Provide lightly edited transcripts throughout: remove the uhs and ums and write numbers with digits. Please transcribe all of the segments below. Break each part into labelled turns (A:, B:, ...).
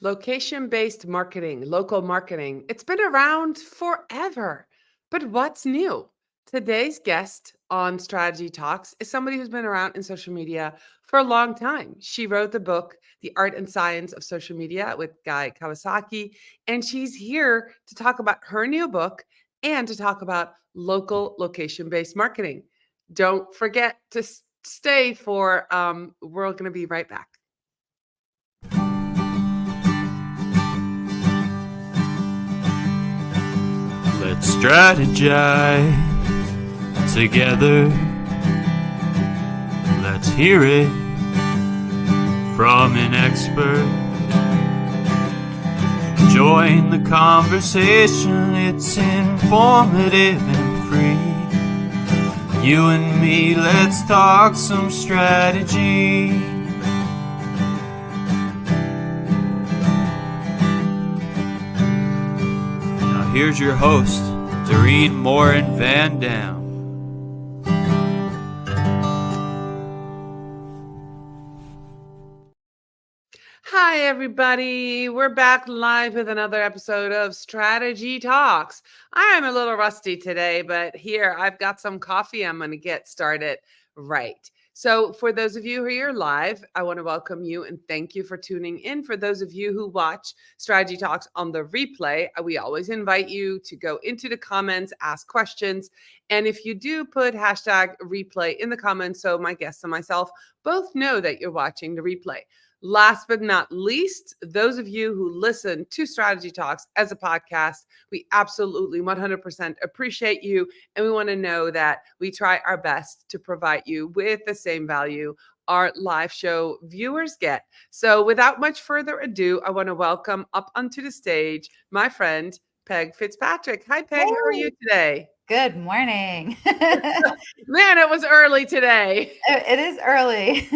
A: Location-based marketing, local marketing, it's been around forever. But what's new? Today's guest on Strategy Talks is somebody who's been around in social media for a long time. She wrote the book, The Art and Science of Social Media with Guy Kawasaki, and she's here to talk about her new book and to talk about local location-based marketing. Don't forget to stay for we're going to be right back.
B: Let's strategize together. Let's hear it from an expert. Join the conversation, it's informative and free. You and me, let's talk some strategy. Here's your host, Dorien Morin-van.
A: Hi, everybody. We're back live with another episode of Strategy Talks. I'm a little rusty today, but here I've got some coffee. I'm going to get started right. So for those of you who are here live, I want to welcome you and thank you for tuning in. For those of you who watch Strategy Talks on the replay, we always invite you to go into the comments, ask questions. And if you do put hashtag replay in the comments, so my guests and myself both know that you're watching the replay. Last but not least, those of you who listen to Strategy Talks as a podcast, we absolutely 100% appreciate you. And we want to know that we try our best to provide you with the same value our live show viewers get. So without much further ado, I want to welcome up onto the stage my friend, Peg Fitzpatrick. Hi, Peg.
C: Hey,
A: How are you today?
C: good morning.
A: Man, it was early today.
C: It is early.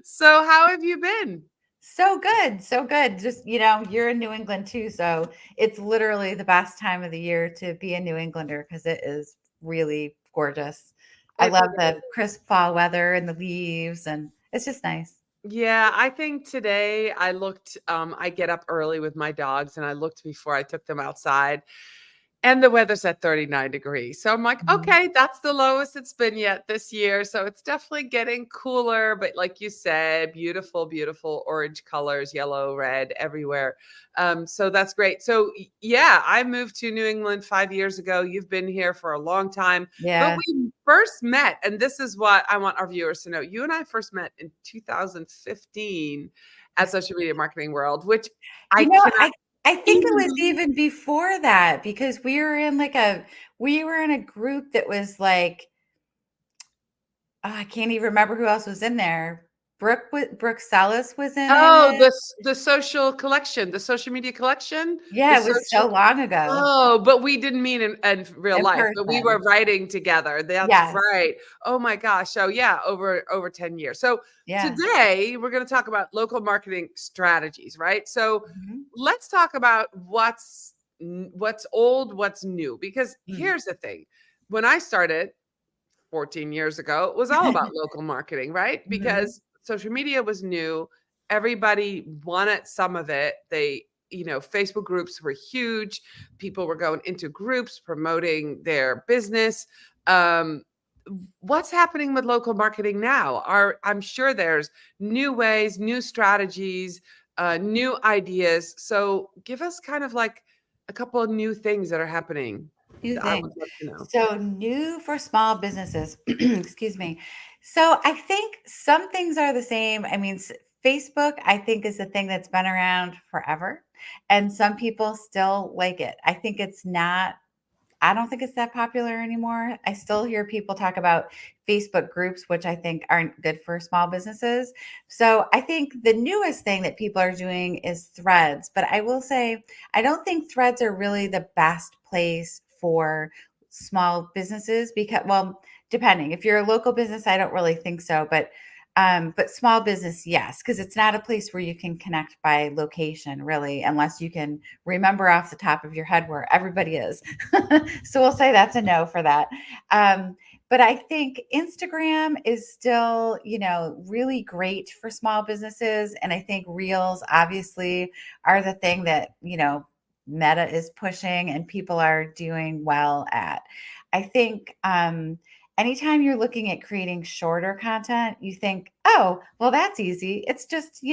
A: So how have you been?
C: So good, so good. Just, you're in New England too, so it's literally the best time of the year to be a New Englander because it is really gorgeous. I
A: It
C: love the crisp fall weather and the leaves, and it's just nice.
A: Yeah, I think today I looked, I get up early with my dogs and I looked before I took them outside and the weather's at 39 degrees. So I'm like,
C: Mhm.
A: okay, that's the lowest it's been yet this year. So it's definitely getting cooler. But like you said, beautiful, beautiful orange colors, yellow, red everywhere. So that's great. So yeah, I moved to New England 5 years ago. You've been here for a long time, but
C: Yeah.
A: we first met, and this is what I want our viewers to know. You and I first met in 2015 at Social Media Marketing World, which I
C: You know,
A: cannot
C: I think it
A: even
C: was
A: believe.
C: even before that because we were in a group that was like, oh, I can't even remember who else was in there. Brooke Sellis was in
A: Oh,
C: it.
A: the social collection, the social media collection, the
C: Yeah, it was
A: social
C: so long ago
A: Oh, but we didn't mean in real
C: in
A: life, but we were
C: person.
A: writing together. That's
C: Yes.
A: right. Oh my gosh. So yeah, over 10 years. So
C: Yeah.
A: today we're going to talk about local marketing strategies, right? So
C: Mhm.
A: let's talk about what's old, what's new, because
C: Mm.
A: here's the thing. When I started 14 years ago, it was all about local marketing, right?
C: Mhm.
A: Because social media was new. Everybody wanted some of it. Facebook groups were huge. People were going into groups promoting their business. Um, what's happening with local marketing now? I'm sure there's new ways, new strategies, new ideas. So give us kind of like a couple of new things that are happening
C: New
A: that I
C: thing.
A: would love to know.
C: So new for small businesses. Excuse me. So I think some things are the same. I mean, Facebook, I think, is a thing that's been around forever, and some people still like it. I don't think it's that popular anymore. I still hear people talk about Facebook groups, which I think aren't good for small businesses. So I think the newest thing that people are doing is threads. But I will say, I don't think threads are really the best place for small businesses because, well, depending. If you're a local business, I don't really think so. But small business, yes, because it's not a place where you can connect by location, really, unless you can remember off the top of your head where everybody is. So we'll say that's a no for that. Um, But I think Instagram is still, really great for small businesses. And I think Reels obviously are the thing that, Meta is pushing and people are doing well at. I think anytime you're looking at creating shorter content, you think, oh, well, that's easy. It's just,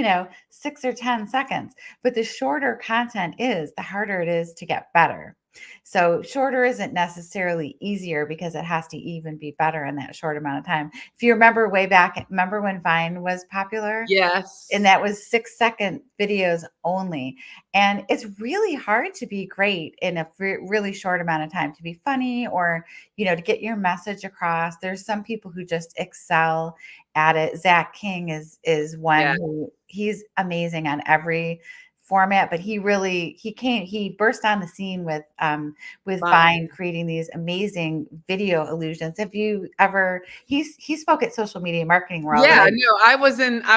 C: 6 or 10 seconds. But the shorter content is, the harder it is to get better. So shorter isn't necessarily easier because it has to even be better in that short amount of time. If you remember way back, remember when Vine was popular? And
A: Yes.
C: that was 6-second videos only. And it's really hard to be great in a really short amount of time, to be funny or, to get your message across. There's some people who just excel at it. Zach King is one
A: Yeah.
C: who he's amazing on every format, but he burst on the scene with
A: Fine.
C: Vine, creating these amazing video illusions. Have you ever he spoke at Social Media Marketing World?
A: Yeah, no, I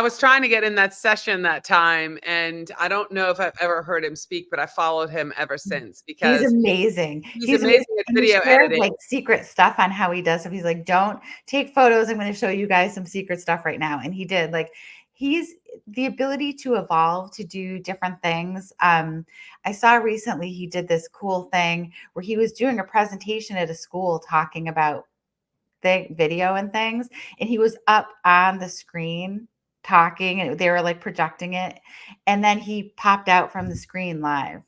A: was trying to get in that session that time, and I don't know if I've ever heard him speak, but I followed him ever since
C: He's
A: because
C: amazing.
A: he's
C: He's amazing.
A: amazing at
C: And he
A: video
C: shared
A: editing.
C: like secret stuff on how he does stuff. He's like, don't take photos. I'm going to show you guys some secret stuff right now. And he did. Like, he's the ability to evolve, to do different things. I saw recently he did this cool thing where he was doing a presentation at a school talking about the video and things. And he was up on the screen talking, and they were like projecting it. And then he popped out from the screen live.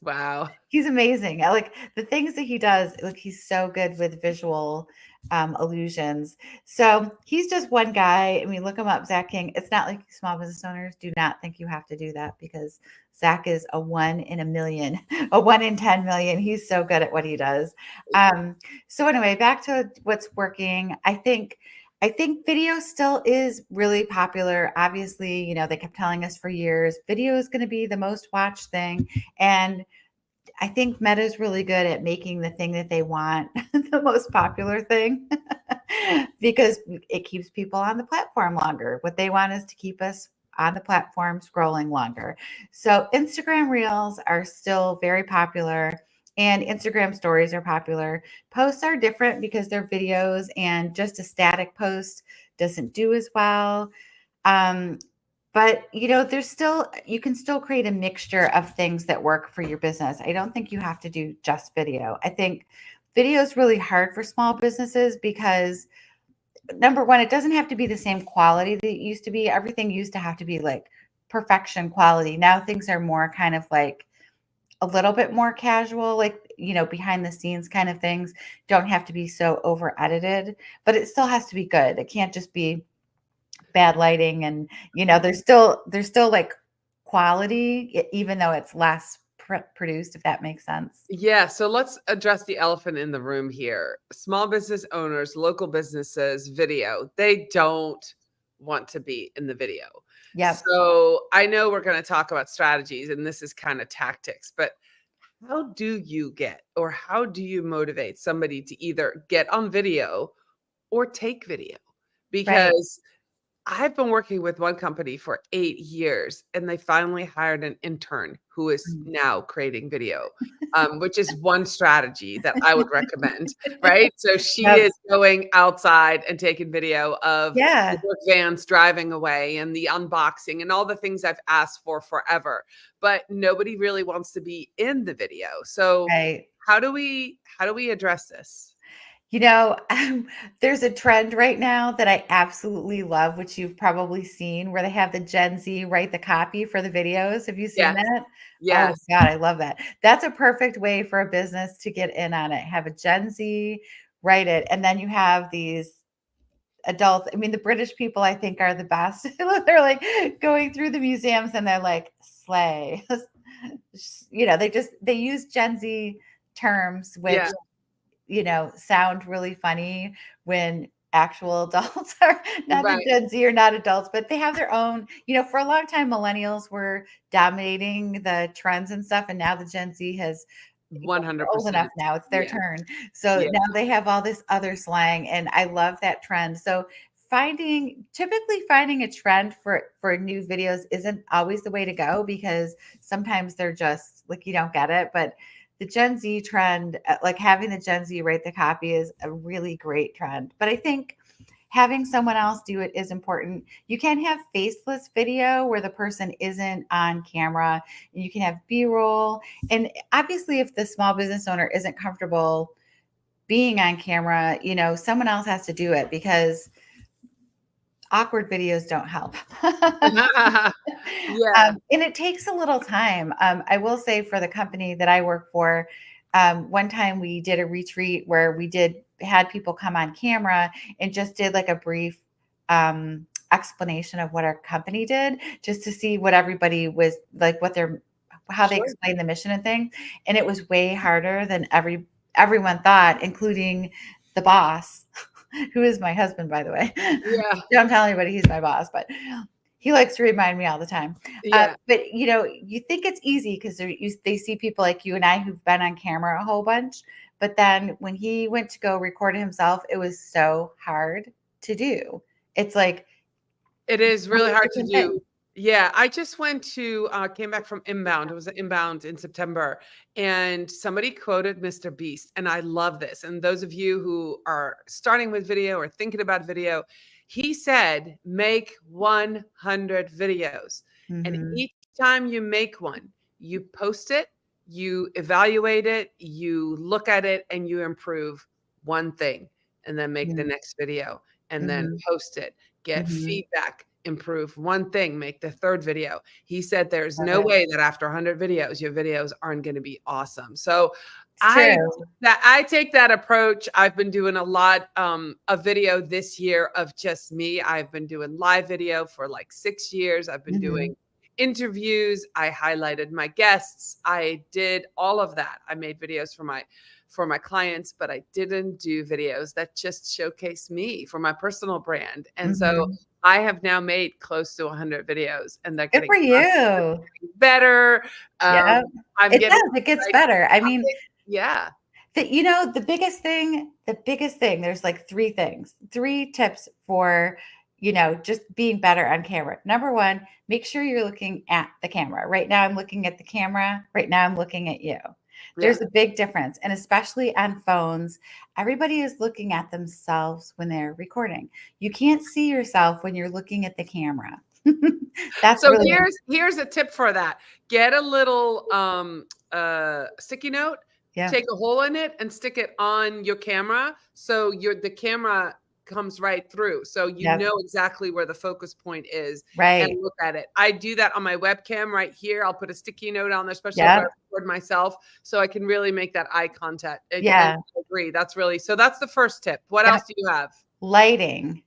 A: Wow.
C: He's amazing. I like the things that he does. Like, he's so good with visual illusions. So he's just one guy. I mean, look him up, Zach King. It's not like small business owners do not think you have to do that, because Zach is a 1 in a million, a 1 in 10 million. He's so good at what he does. So anyway, back to what's working. I think video still is really popular. Obviously, they kept telling us for years, video is going to be the most watched thing. And I think Meta is really good at making the thing that they want the most popular thing because it keeps people on the platform longer. What they want is to keep us on the platform scrolling longer. So Instagram Reels are still very popular, and Instagram stories are popular. Posts are different because they're videos, and just a static post doesn't do as well. Um, but you can still create a mixture of things that work for your business. I don't think you have to do just video. I think video is really hard for small businesses because, number one, it doesn't have to be the same quality that it used to be. Everything used to have to be like perfection quality. Now things are more kind of like a little bit more casual, like, behind the scenes kind of things don't have to be so over edited, but it still has to be good. It can't just be bad lighting, and there's still like quality, even though it's less produced, if that makes sense.
A: Yeah, so let's address the elephant in the room here. Small business owners, local businesses, video, they don't want to be in the video.
C: Yep.
A: So I know we're going to talk about strategies, and this is kind of tactics, but how do you get, or how do you motivate somebody to either get on video or take video?
C: Right.
A: Because I've been working with one company for 8 years, and they finally hired an intern who is
C: Mm.
A: now creating video, which is one strategy that I would recommend, right? So she
C: Yep.
A: is going outside and taking video of the
C: Yeah.
A: work vans driving away and the unboxing and all the things I've asked for forever, but nobody really wants to be in the video. So
C: Right.
A: how do we address this?
C: You know, there's a trend right now that I absolutely love, which you've probably seen, where they have the Gen Z write the copy for the videos. Have you seen
A: Yes,
C: that? Oh
A: yes,
C: God, I love that. That's a perfect way for a business to get in on it. Have a Gen Z write it, and then you have these adults. I mean, the British people, I think, are the best. They're like going through the museums and they're like, slay. They use Gen Z terms, which
A: yeah,
C: sound really funny when actual adults are not the
A: right,
C: Gen Z are not adults, but they have their own, for a long time, millennials were dominating the trends and stuff. And now the Gen Z has, they're old
A: 100%.
C: enough now, it's their
A: Yeah,
C: turn. So
A: yeah.
C: now they have all this other slang. And I love that trend. So typically finding a trend for new videos isn't always the way to go, because sometimes they're just like, you don't get it. But the Gen Z trend, like having the Gen Z write the copy is a really great trend. But I think having someone else do it is important. You can have faceless video where the person isn't on camera. You can have B-roll. And obviously, if the small business owner isn't comfortable being on camera, someone else has to do it because awkward videos don't help.
A: Yeah.
C: And it takes a little time. I will say for the company that I work for, one time we did a retreat where had people come on camera and just did like a brief explanation of what our company did, just to see what everybody was like, how they
A: Sure.
C: explained the mission and thing. And it was way harder than everyone thought, including the boss, who is my husband, by the way.
A: Yeah.
C: Don't tell anybody he's my boss, but he likes to remind me all the time.
A: Yeah.
C: But you think it's easy because they see people like you and I who've been on camera a whole bunch. But then when he went to go record himself, it was so hard to do. It's like
A: It is really
C: totally
A: hard to
C: different
A: do.
C: thing.
A: Yeah, I just came back from Inbound. It was an Inbound in September, and somebody quoted Mr. Beast, and I love this. And those of you who are starting with video or thinking about video, he said, make 100 videos. And
C: Mhm.
A: each time you make one, you post it, you evaluate it, you look at it, and you improve one thing, and then make the
C: Mhm.
A: next video, and then
C: Mhm.
A: post it, get
C: Mhm.
A: feedback, improve one thing, make the third video. He said there's
C: Love
A: no
C: it.
A: way that after 100 videos, your videos aren't going to be awesome. So
C: It's true.
A: I take that approach. I've been doing a lot of video this year of just me. I've been doing live video for like 6 years. I've been
C: Mhm.
A: doing interviews. I highlighted my guests. I did all of that. I made videos for my clients, but I didn't do videos that just showcase me for my personal brand. And so
C: Mhm.
A: I have now made close to 100 videos, and they're
C: Good
A: getting
C: for you.
A: better.
C: Yeah.
A: I'm
C: It
A: getting
C: does. It gets
A: like
C: better. I
A: I
C: mean,
A: think yeah.
C: the biggest thing, there's like three tips for, just being better on camera. Number one, make sure you're looking at the camera. Right now, I'm looking at the camera. Right now, I'm looking at you.
A: Yeah.
C: There's a big difference. And especially on phones, everybody is looking at themselves when they're recording. You can't see yourself when you're looking at the camera. That's
A: So
C: really,
A: here's a tip for that. Get a little sticky note,
C: yeah,
A: take a hole in it and stick it on your camera so the camera comes right through. So you
C: yep,
A: know exactly where the focus point is and
C: right.
A: look at it. I do that on my webcam right here. I'll put a sticky note on there, especially if I
C: Yep,
A: record myself, so I can really make that eye contact. And
C: yeah,
A: I agree. That's the first tip. What
C: yep.
A: else do you have?
C: Lighting.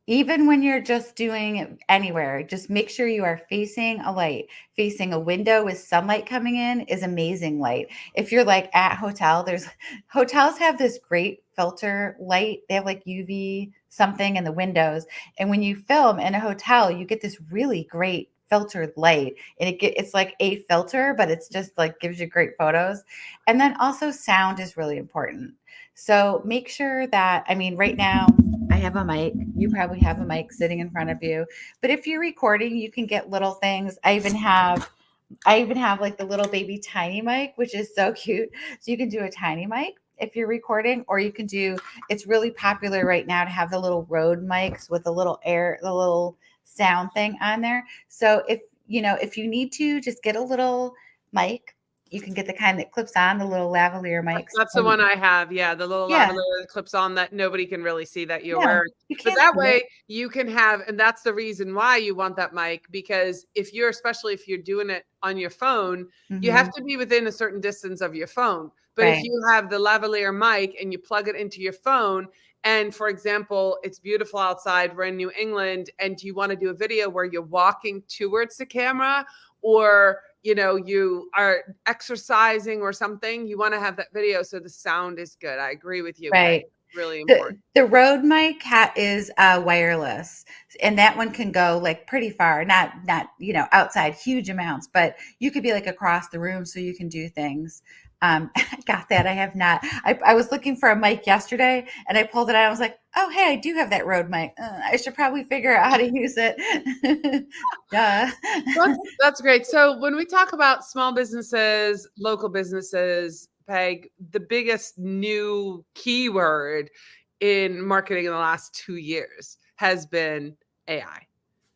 C: Even when you're just doing it anywhere, just make sure you are facing a light. Facing a window with sunlight coming in is amazing light. If you're like at hotels have this great filter light. They have like UV something in the windows. And when you film in a hotel, you get this really great filtered light. And it's like a filter, but it's just like gives you great photos. And then also sound is really important. So make sure that, I mean, right now I have a mic. You probably have a mic sitting in front of you. But if you're recording, you can get little things. I even have like the little baby tiny mic, which is so cute. So you can do a tiny mic if you're recording, or you can do, it's really popular right now to have the little Rode mics with the little sound thing on there. So if you need to just get a little mic, you can get the kind that clips on, the little lavalier mics.
A: That's the
C: And
A: one I have. Yeah, the little
C: yeah,
A: lavalier that clips on that nobody can really see that you're
C: no,
A: wearing.
C: you
A: But
C: can't
A: that
C: see it.
A: way you can have, and that's the reason why you want that mic, because especially if you're doing it on your phone, you have
C: Mhm.
A: to be within a certain distance of your phone. But if
C: Right.
A: you have the lavalier mic and you plug it into your phone, and for example, it's beautiful outside, we're in New England, and you want to do a video where you're walking towards the camera, or you are exercising or something, you want to have that video so the sound is good. I agree with you, Kay.
C: Right.
A: Really
C: The
A: important.
C: the Rode mic is wireless, and that one can go like pretty far. Not outside huge amounts, but you could be like across the room, so you can do things. I got that. I have not. I was looking for a mic yesterday, and I pulled it out. I was like, Oh, hey, I do have that Rode mic. I should probably figure out how to use it. Duh.
A: That's great. So when we talk about small businesses, local businesses, Peg, the biggest new keyword in marketing in the last 2 years has been AI.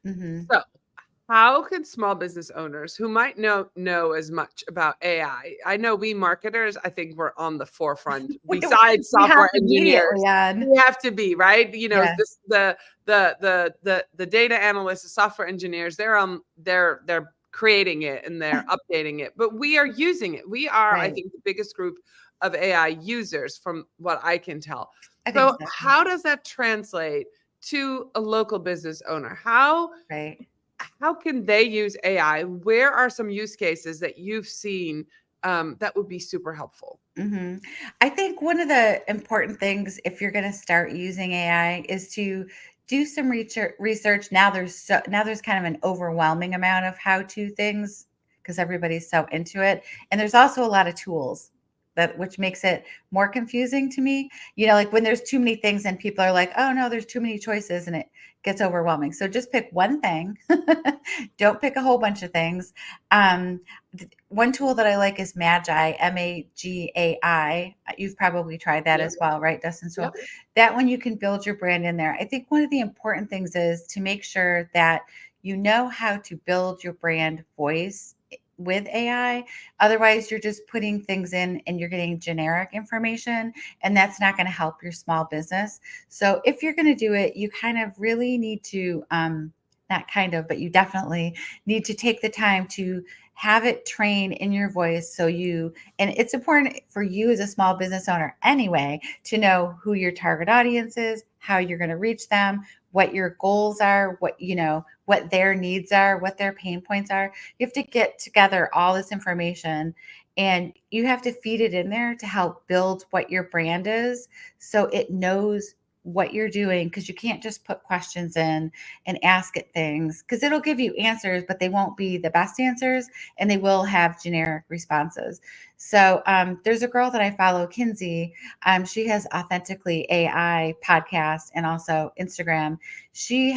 C: Mhm.
A: So how can small business owners who might know as much about AI? I know we marketers, I think we're on the forefront
C: We
A: besides
C: we have
A: software
C: to be it,
A: engineers.
C: Leon.
A: We have to be, right? You know,
C: Yeah,
A: this the data analysts, the software engineers, they're creating it and they're updating it. But we are using it. We are, I
C: right.
A: think, the biggest group of AI users from what I can tell.
C: I think
A: So
C: so.
A: how does that translate to a local business owner?
C: Right.
A: How can they use AI? Where are some use cases that you've seen that would be super helpful?
C: Mhm. I think one of the important things if you're gonna start using AI is to do some research. Now there's kind of an overwhelming amount of how-to things because everybody's so into it, and there's also a lot of tools that which makes it more confusing to me. You know, like when there's too many things and people are like, "Oh, no, there's too many choices," and it gets overwhelming. So just pick one thing. Don't pick a whole bunch of things. Um, One tool that I like is Magi, Magai. You've probably tried that
A: Yep.
C: as well, right, Dustin? So
A: Yep.
C: that one you can build your brand in there. I think one of the important things is to make sure that you know how to build your brand voice with AI. Otherwise, you're just putting things in and you're getting generic information, and that's not going to help your small business. So if you're going to do it, you kind of really need to, not kind of, but you definitely need to take the time to have it train in your voice and it's important for you as a small business owner anyway to know who your target audience is, how you're going to reach them, what your goals are, what their needs are, what their pain points are. You have to get together all this information and you have to feed it in there to help build what your brand is so it knows what you're doing because you can't just put questions in and ask it things because it'll give you answers, but they won't be the best answers and they will have generic responses. So there's a girl that I follow, Kinsey. She has Authentically AI podcast and also Instagram. She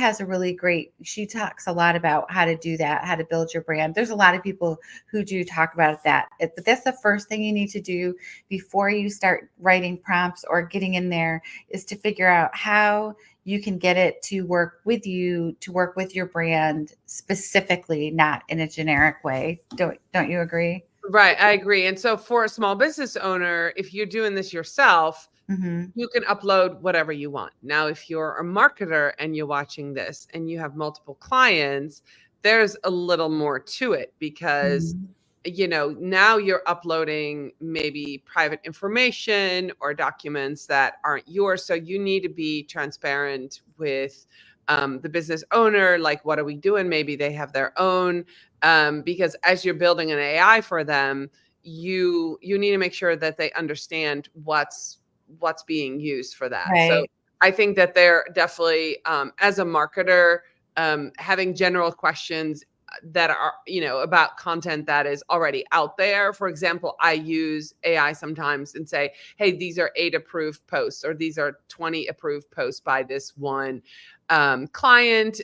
C: talks a lot about how to do that, how to build your brand. There's a lot of people who do talk about that. But that's the first thing you need to do before you start writing prompts or getting in there is to figure out how you can get it to work with you, to work with your brand specifically, not in a generic way. Don't you agree?
A: Right, I agree. And so for a small business owner, if you're doing this yourself,
C: Hmm.
A: you can upload whatever you want. Now, if you're a marketer and you're watching this and you have multiple clients, there's a little more to it because
C: Hmm.
A: now you're uploading maybe private information or documents that aren't yours. So you need to be transparent with the business owner. Like, what are we doing? Maybe they have their own. Because as you're building an AI for them, you need to make sure that they understand what's being used for that. So
C: Right.
A: I think that they're definitely, as a marketer, having general questions that are about content that is already out there. For example, I use AI sometimes and say, hey, these are 8 approved posts or these are 20 approved posts by this one client,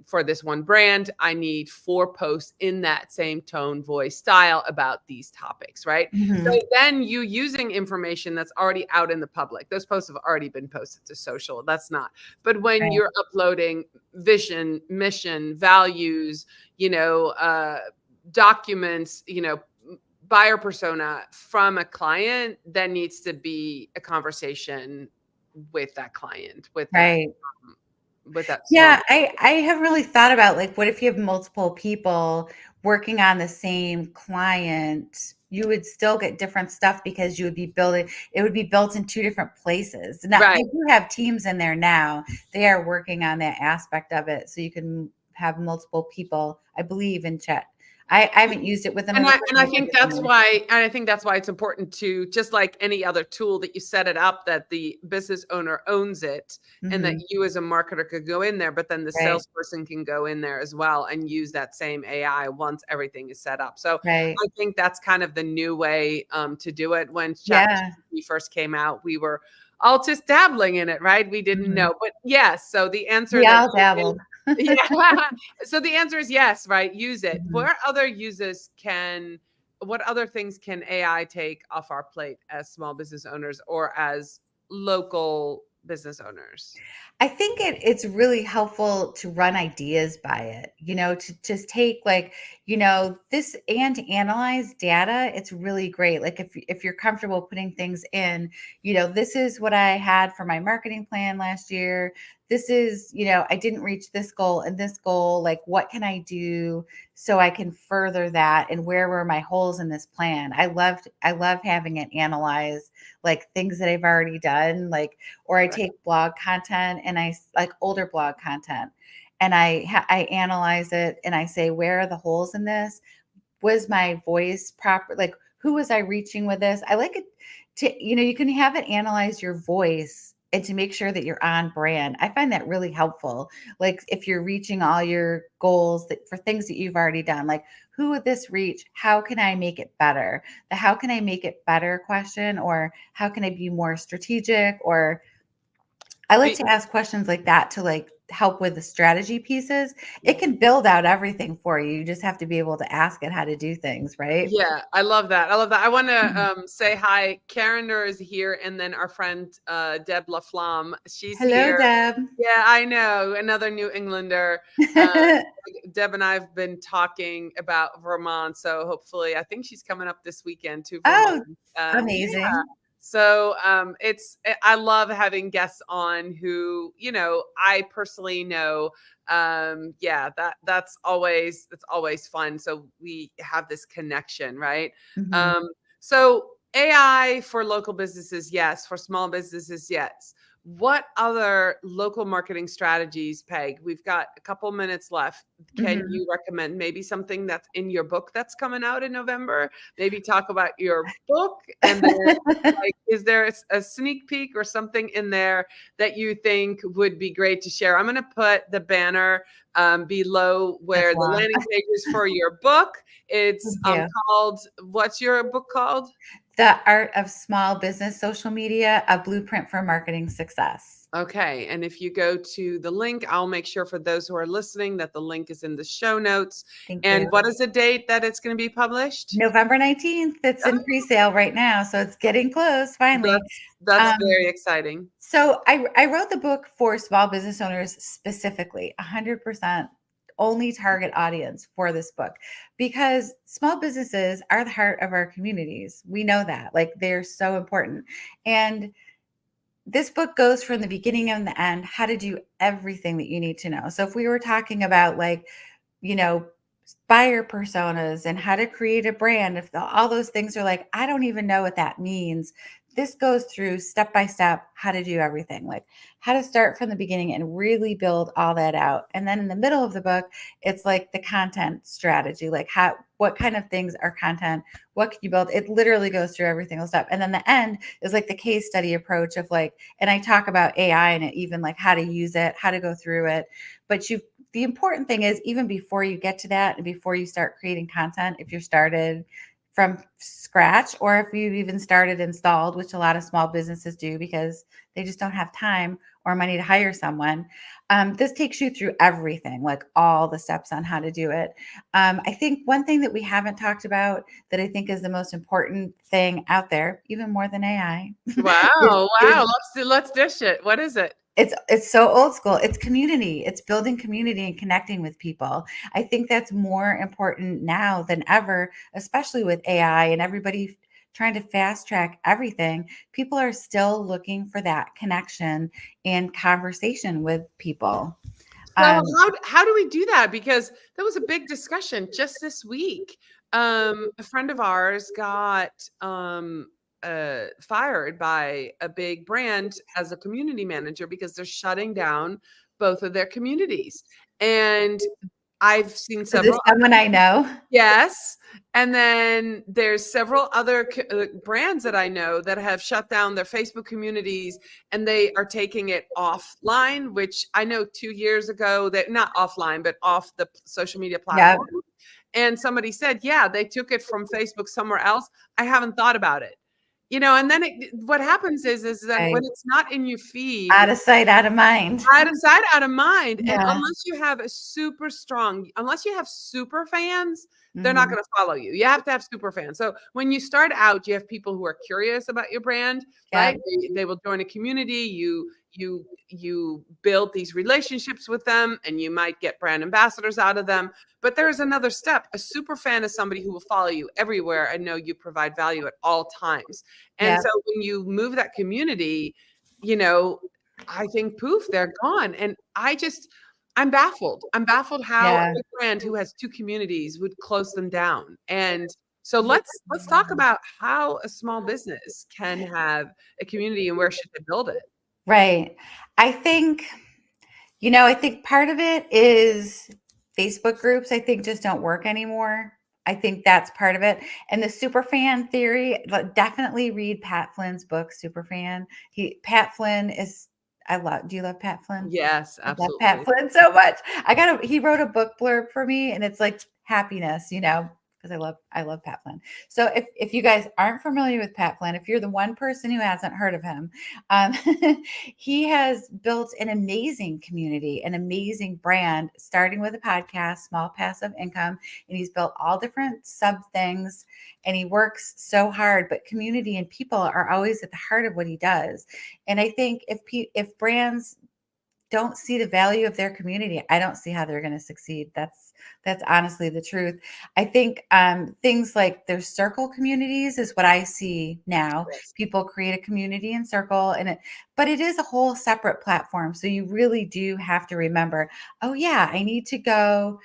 A: for this one brand. I need 4 posts in that same tone, voice, style about these topics, right? So
C: Hmm.
A: then you using information that's already out in the public. Those posts have already been posted to social. That's not. But when
C: Right.
A: you're uploading vision, mission, values, documents, buyer persona from a client, that needs to be a conversation with that client,
C: Right.
A: with that small.
C: Yeah, I have really thought about like what if you have multiple people working on the same client, you would still get different stuff because it would be built in two different places. Now
A: Right.
C: they do have teams in there now. They are working on that aspect of it so you can have multiple people, I believe, in chat. I haven't used it with
A: And
C: another
A: I
C: person.
A: and I
C: I think
A: think
C: it's in
A: that's
C: there.
A: why and I think that's why it's important to, just like any other tool, that you set it up that the business owner owns it and that
C: Mhm.
A: you as a marketer could go in there, but then the
C: Right.
A: salesperson can go in there as well and use that same AI once everything is set up. So
C: Right.
A: I think that's kind of the new way to do it. When
C: Yeah.
A: ChatGPT first came out, we were all just dabbling in it, right? We didn't
C: Mhm.
A: know. But yes, so the answer
C: We
A: that
C: all dabbled.
A: yeah. So the answer is yes, right? Use it.
C: Mhm.
A: What other things can AI take off our plate as small business owners or as local business owners?
C: I think it's really helpful to run ideas by it, to just take like, this and to analyze data. It's really great. Like if you're comfortable putting things in, this is what I had for my marketing plan last year. This is, I didn't reach this goal and this goal. Like, what can I do so I can further that? And where were my holes in this plan? I love having it analyze like things that I've already done, like or I
A: Right.
C: take blog content and like older blog content and I analyze it and I say, where are the holes in this? Was my voice proper? Like, who was I reaching with this? I like it to, you can have it analyze your voice and to make sure that you're on brand. I find that really helpful. Like if you're reaching all your goals that for things that you've already done, like who would this reach? How can I make it better? The how can I make it better question, or how can I be more strategic, or I like
A: Be-
C: to ask questions like that to like help with the strategy pieces. It can build out everything for you. You just have to be able to ask it how to do things, right?
A: Yeah, I love that. I love that. I want to
C: Mhm.
A: say hi. Karen is here, and then our friend Deb LaFlamme. She's
C: Hello,
A: here.
C: Deb.
A: Yeah, I know. Another New Englander. Deb and I have been talking about Vermont, so hopefully, I think she's coming up this weekend to Vermont.
C: Oh,
A: Yeah.
C: amazing.
A: So I love having guests on who I personally know. Yeah, that's always fun. So we have this connection, right?
C: Mhm.
A: So AI for local businesses, yes. For small businesses, yes. What other local marketing strategies, Peg? We've got a couple minutes left. Can
C: Mhm.
A: you recommend maybe something that's in your book that's coming out in November? Maybe talk about your book, and then like, is there a sneak peek or something in there that you think would be great to share? I'm going to put the banner below
C: That's
A: where the
C: long.
A: landing page is for your book. It's
C: Thank you.
A: called, what's your book called?
C: The Art of Small Business Social Media, a blueprint for marketing success.
A: Okay. And if you go to the link, I'll make sure for those who are listening that the link is in the show notes.
C: Thank
A: And
C: you.
A: what is the date that it's going to be published?
C: November 19th. It's in pre-sale right now, so it's getting close finally.
A: That's
C: Um,
A: very exciting.
C: So I wrote the book for small business owners specifically, 100% only target audience for this book, because small businesses are the heart of our communities. We know that, like they're so important. And this book goes from the beginning and the end, how to do everything that you need to know. So if we were talking about like, you know, buyer personas and how to create a brand, if all those things are like, I don't even know what that means. This goes through step by step how to do everything, like how to start from the beginning and really build all that out. And then in the middle of the book, it's like the content strategy, like what kind of things are content, what can you build? It literally goes through every single step. And then the end is like the case study approach of like, and I talk about AI and even like how to use it, how to go through it. But the important thing is, even before you get to that and before you start creating content, if you're started from scratch or if you've even started installed, which a lot of small businesses do because they just don't have time or money to hire someone, this takes you through everything, like all the steps on how to do it. I think one thing that we haven't talked about that I think is the most important thing out there, even more than AI, is,
A: Wow.
C: is
A: Wow. Let's dish it. What is it?
C: it's so old school. It's community. It's building community and connecting with people. I think that's more important now than ever, especially with AI and everybody trying to fast track everything. People are still looking for that connection and conversation with people.
A: So
C: Um,
A: how do we do that? Because there was a big discussion just this week. A friend of ours got fired by a big brand as a community manager because they're shutting down both of their communities. And I've seen
C: is this
A: several.
C: someone I know?
A: Yes. And then there's several other brands that I know that have shut down their Facebook communities and they are taking it offline, which I know 2 years ago that not offline, but off the social media
C: Yeah.
A: platform. And somebody said, yeah, they took it from Facebook somewhere else. I haven't thought about it. And then what happens is that
C: Right.
A: when it's not in your feed,
C: Out of sight, out of mind.
A: out of sight, out of mind. And
C: Yeah.
A: unless you have super fans, they're not
C: Mhm.
A: going to follow you. You have to have super fans. So when you start out, you have people who are curious about your brand, right?
C: Yep.
A: They will join a community. You build these relationships with them, and you might get brand ambassadors out of them. But there is another step. A super fan is somebody who will follow you everywhere and know you provide value at all times. And
C: Yep.
A: so when you move that community, you know, I think poof, they're gone. And I'm baffled. I'm baffled how a
C: Yeah.
A: big brand who has two communities would close them down. And so let's talk about how a small business can have a community and where should they build it.
C: Right. I think, I think part of it is Facebook groups, I think just don't work anymore. I think that's part of it. And the super fan theory, definitely read Pat Flynn's book, Super Fan. Pat Flynn is, do you love Pat Flynn?
A: Yes,
C: I love Pat
A: absolutely.
C: Flynn so much. He wrote a book blurb for me, and it's like happiness, because I love Pat Flynn. So if you guys aren't familiar with Pat Flynn, if you're the one person who hasn't heard of him, um, he has built an amazing community, an amazing brand, starting with a podcast, small passive income, and he's built all different sub things, and he works so hard. But community and people are always at the heart of what he does. And I think if brands don't see the value of their community, I don't see how they're going to succeed. That's honestly the truth. I think things like their circle communities is what I see now.
A: Yes.
C: People create a community in circle, but it is a whole separate platform. So you really do have to remember, oh yeah, I need to go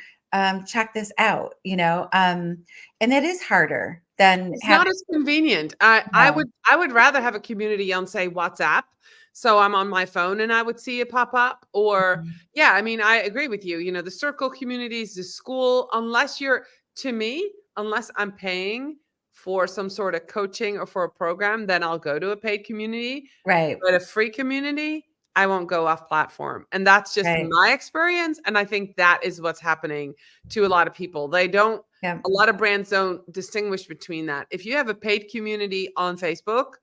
C: check this out, and it is harder than
A: It's
C: having.
A: not as convenient. I would rather have a community on, say, WhatsApp. So I'm on my phone and I would see it pop up. Or
C: Mhm.
A: yeah, I mean, I agree with you. The circle communities, the school, to me, unless I'm paying for some sort of coaching or for a program, then I'll go to a paid community.
C: Right,
A: But a free community, I won't go off platform. And that's just
C: right.
A: my experience. And I think that is what's happening to a lot of people.
C: Yeah,
A: A lot of brands don't distinguish between that. If you have a paid community on Facebook,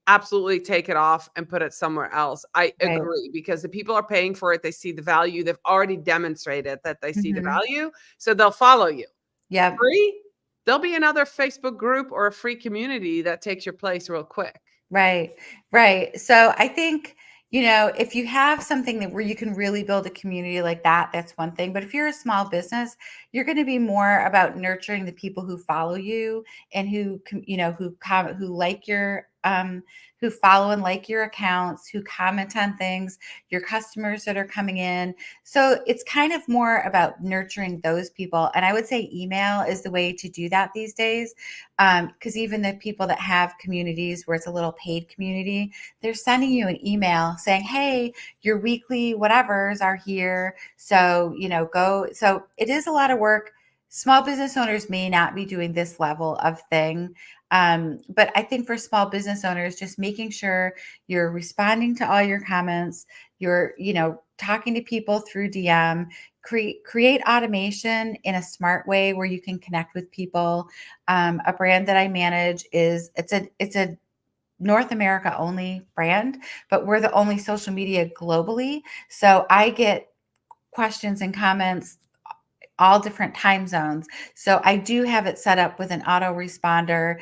A: absolutely take it off and put it somewhere else. I
C: right.
A: agree, because the people are paying for it. They see the value. They've already demonstrated that they see the
C: Mhm.
A: value. So they'll follow you.
C: Yep.
A: Free, there'll be another Facebook group or a free community that takes your place real quick.
C: Right, right. So I think, if you have something where you can really build a community like that, that's one thing. But if you're a small business, you're going to be more about nurturing the people who follow you and who like who follow and like your accounts, who comment on things, your customers that are coming in. So it's kind of more about nurturing those people. And I would say email is the way to do that these days. Because even the people that have communities where it's a little paid community, they're sending you an email saying, hey, your weekly whatevers are here. So, go. So it is a lot of work. Small business owners may not be doing this level of thing. But I think for small business owners, just making sure you're responding to all your comments, you're, talking to people through DM, create automation in a smart way where you can connect with people. A brand that I manage it's a North America only brand, but we're the only social media globally. So I get questions and comments all different time zones. So I do have it set up with an autoresponder.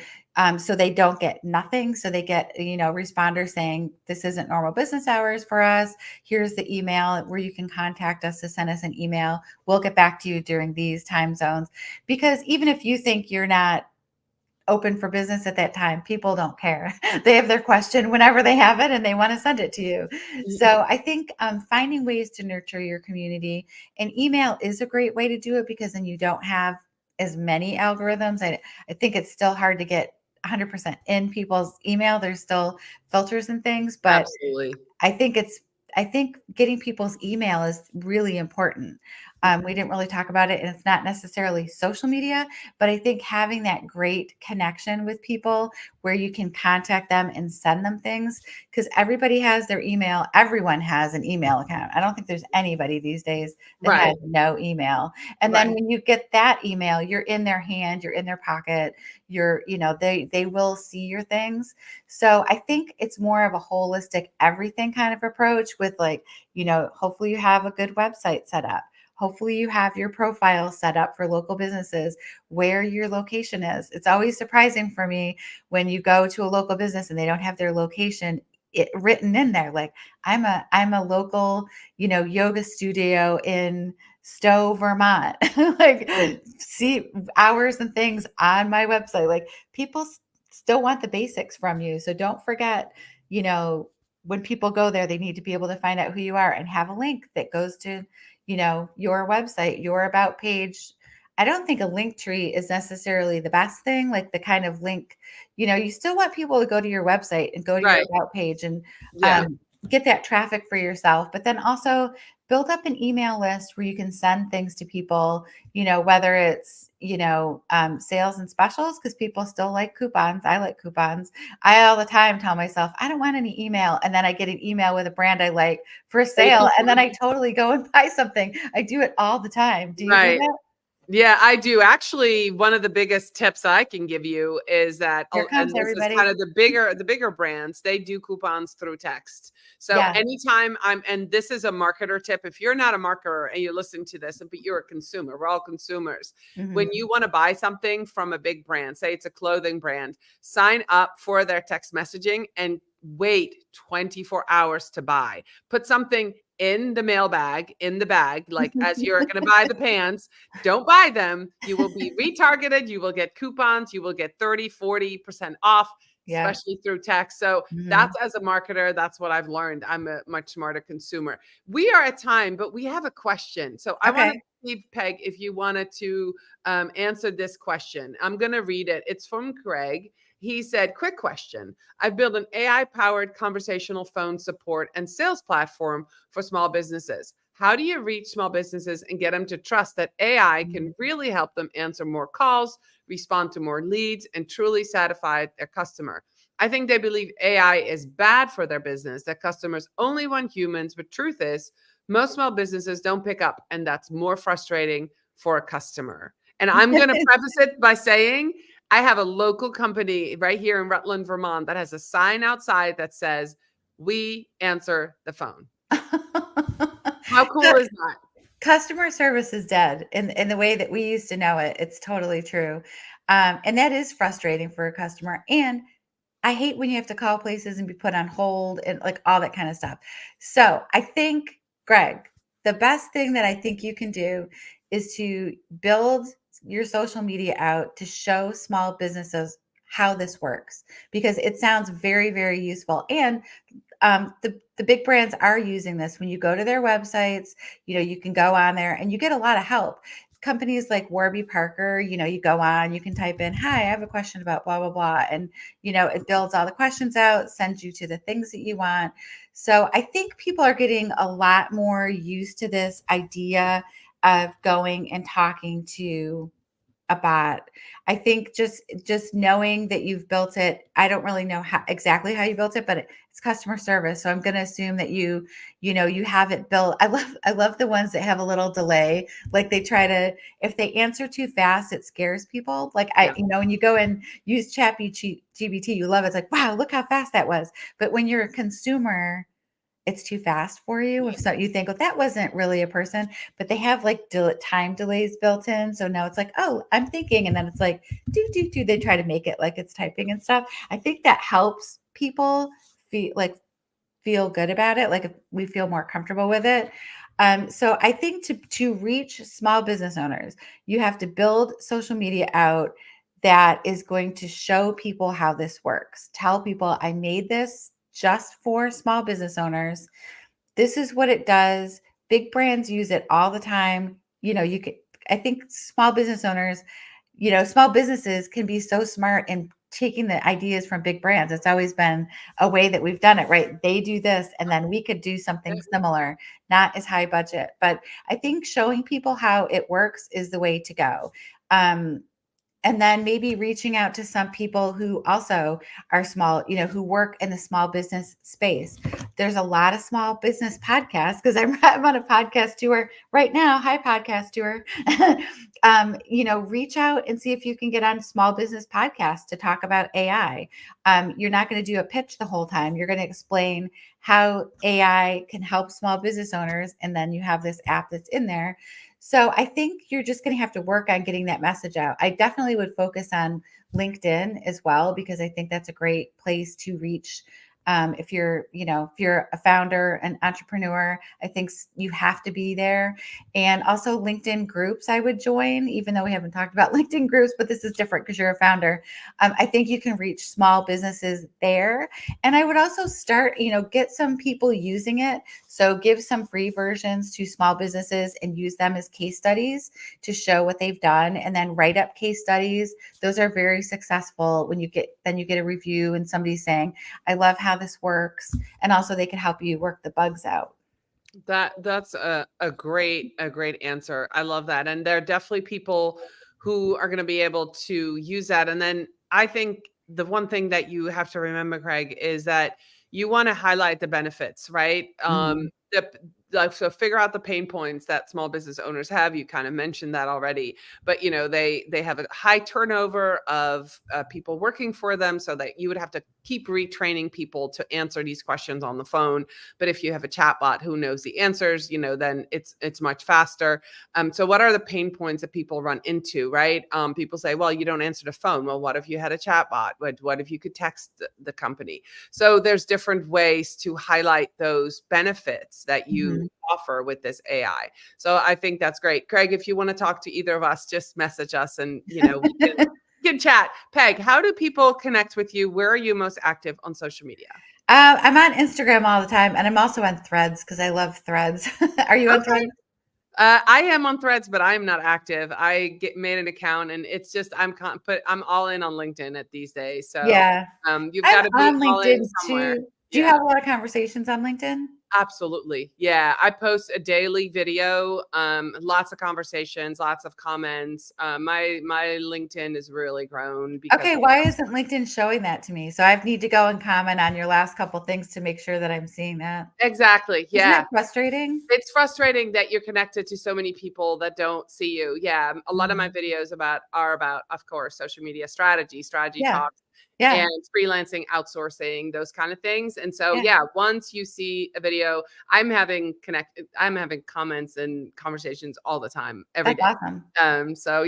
C: So they don't get nothing. So they get, responder saying, this isn't normal business hours for us. Here's the email where you can contact us to send us an email. We'll get back to you during these time zones. Because even if you think you're not open for business at that time, people don't care. They have their question whenever they have it and they want to send it to you. So I think finding ways to nurture your community, and email is a great way to do it, because then you don't have as many algorithms. I think it's still hard to get 100% in people's email. There's still filters and things, but
A: Absolutely.
C: I think getting people's email is really important. We didn't really talk about it, and it's not necessarily social media, but I think having that great connection with people where you can contact them and send them things, because everybody has their email. Everyone has an email account. I don't think there's anybody these days that
A: Right.
C: has no email. And then
A: Right.
C: when you get that email, you're in their hand, you're in their pocket, they will see your things. So I think it's more of a holistic everything kind of approach with like, hopefully you have a good website set up. Hopefully you have your profile set up for local businesses where your location is. It's always surprising for me when you go to a local business and they don't have their location written in there. Like I'm a local, yoga studio in Stowe, Vermont. Like see hours and things on my website. Like people still want the basics from you. So don't forget, you know, when people go there, they need to be able to find out who you are and have a link that goes to, your website, your about page. I don't think a link tree is necessarily the best thing, like the kind of link, you still want people to go to your website and go to your
A: Right.
C: about page and
A: Yeah.
C: get that traffic for yourself, but then also build up an email list where you can send things to people, whether it's, sales and specials, because people still like coupons. I like coupons. I all the time tell myself, I don't want any email. And then I get an email with a brand I like for a
A: And a
C: sale. And then
A: coupon.
C: I totally go and buy something. I do it all the time. Do you do
A: Right.
C: that?
A: Yeah, I do. Actually, one of the biggest tips I can give you is that,
C: Here comes
A: and this is
C: everybody.
A: kind of the bigger brands, they do coupons through text. So
C: Yeah.
A: anytime and this is a marketer tip, if you're not a marketer and you're listening to this, but you're a consumer, we're all consumers. When
C: Hmm.
A: you want to buy something from a big brand, say it's a clothing brand, sign up for their text messaging and wait 24 hours to buy. Put something in the mailbag, in the bag, like as you're going to buy the pants. Don't buy them. You will be retargeted. You will get coupons. You will get 30, 40% off,
C: Yeah.
A: especially through text. So
C: Hmm.
A: that's, as a marketer, that's what I've learned. I'm a much smarter consumer. We are at time, but we have a question. So I want to
C: Okay.
A: see, Peg, if you wanted to answer this question. I'm going to read it. It's from Greg. He said, quick question. I've built an AI powered conversational phone support and sales platform for small businesses. How do you reach small businesses and get them to trust that AI can really help them answer more calls, respond to more leads, and truly satisfy their customer? I think they believe AI is bad for their business, that customers only want humans, but truth is, most small businesses don't pick up, and that's more frustrating for a customer. And I'm going to preface it by saying I have a local company right here in Rutland, Vermont, that has a sign outside that says, "We answer the phone." How cool
C: So
A: is that?
C: customer service is dead in the way that we used to know it. It's totally true. And that is frustrating for a customer. And I hate when you have to call places and be put on hold and like all that kind of stuff. So I think, Greg, the best thing that I think you can do is to build your social media out to show small businesses how this works because it sounds very, very useful. And the big brands are using this. When you go to their websites, you can go on there and you get a lot of help. Companies like Warby Parker, you go on, you can type in, "Hi, I have a question about blah blah blah," and it builds all the questions out, sends you to the things that you want. So I think people are getting a lot more used to this idea of going and talking to a bot. I think just knowing that you've built it, I don't really know exactly how you built it, but it's customer service. So I'm going to assume that you have it built. I love the ones that have a little delay. Like they try to, if they answer too fast, it scares people. Like
A: Yeah.
C: when you go and use Chat GBT, you love it. It's like, wow, look how fast that was. But when you're a consumer, it's too fast for you. If so, you think, "Oh, that wasn't really a person," but they have like time delays built in. So now it's like, "Oh, I'm thinking," and then it's like, do do do. They try to make it like it's typing and stuff. I think that helps people feel good about it. Like if we feel more comfortable with it. So I think to reach small business owners, you have to build social media out that is going to show people how this works. Tell people I made this just for small business owners. This is what it does. Big brands use it all the time. You could, I think small business owners, small businesses can be so smart in taking the ideas from big brands. It's always been a way that we've done it, right? They do this, and then we could do something similar, not as high budget. But I think showing people how it works is the way to go. And then maybe reaching out to some people who also are small, who work in the small business space. There's a lot of small business podcasts because I'm on a podcast tour right now. Hi, podcast tour. Reach out and see if you can get on small business podcasts to talk about AI. You're not going to do a pitch the whole time. You're going to explain how AI can help small business owners. And then you have this app that's in there. So I think you're just going to have to work on getting that message out. I definitely would focus on LinkedIn as well, because I think that's a great place to reach. If you're a founder, an entrepreneur, I think you have to be there. And also LinkedIn groups I would join, even though we haven't talked about LinkedIn groups, but this is different because you're a founder. I think you can reach small businesses there. And I would also start, get some people using it. So give some free versions to small businesses and use them as case studies to show what they've done, and then write up case studies. Those are very successful when you get a review and somebody's saying, I love how this works. And also they can help you work the bugs out.
A: That's a great answer. I love that. And there are definitely people who are going to be able to use that. And then I think the one thing that you have to remember, Craig, is that you want to highlight the benefits, right? So figure out the pain points that small business owners have. You kind of mentioned that already, but they have a high turnover of people working for them, so that you would have to keep retraining people to answer these questions on the phone. But if you have a chatbot who knows the answers, then it's much faster. So what are the pain points that people run into, right? People say, well, you don't answer the phone. Well, what if you had a chatbot? What if you could text the company? So there's different ways to highlight those benefits that you offer with this AI. So I think that's great. Craig, if you want to talk to either of us, just message us and we can chat. Peg, how do people connect with you? Where are you most active on social media?
C: I'm on Instagram all the time, and I'm also on Threads because I love Threads. Are you on Threads?
A: I am on Threads, but I'm not active. I made an account, and it's just I'm all in on LinkedIn at these days. So
C: Yeah,
A: you've
C: I'm
A: got to be
C: on
A: all in
C: LinkedIn
A: somewhere.
C: too. Do you have a lot of conversations on LinkedIn?
A: Absolutely. Yeah. I post a daily video, lots of conversations, lots of comments. My LinkedIn is really grown because
C: Okay, why isn't LinkedIn showing that to me? So I need to go and comment on your last couple things to make sure that I'm seeing that.
A: Exactly.
C: Isn't
A: Yeah.
C: that frustrating?
A: It's frustrating that you're connected to so many people that don't see you. Yeah. A lot of my videos are about, of course, social media strategy
C: Yeah.
A: talks,
C: Yeah.
A: and freelancing, outsourcing, those kind of things. And so,
C: Yeah.
A: once you see a video, I'm having comments and conversations all the time, every
C: That's
A: day.
C: awesome.
A: So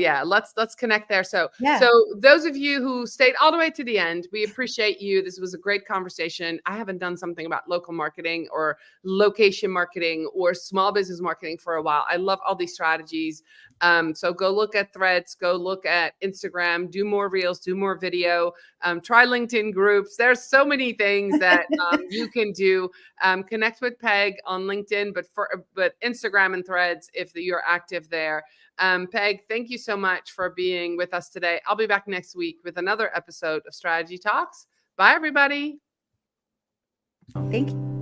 A: let's connect there. So
C: Yeah.
A: those of you who stayed all the way to the end, we appreciate you. This was a great conversation. I haven't done something about local marketing or location marketing or small business marketing for a while. I love all these strategies. So go look at Threads, go look at Instagram, do more reels, do more video, try LinkedIn groups. There's so many things that you can do. Connect with Peg on LinkedIn, but Instagram and Threads if you're active there. Peg, thank you so much for being with us today. I'll be back next week with another episode of Strategy Talks. Bye, everybody.
C: Thank you.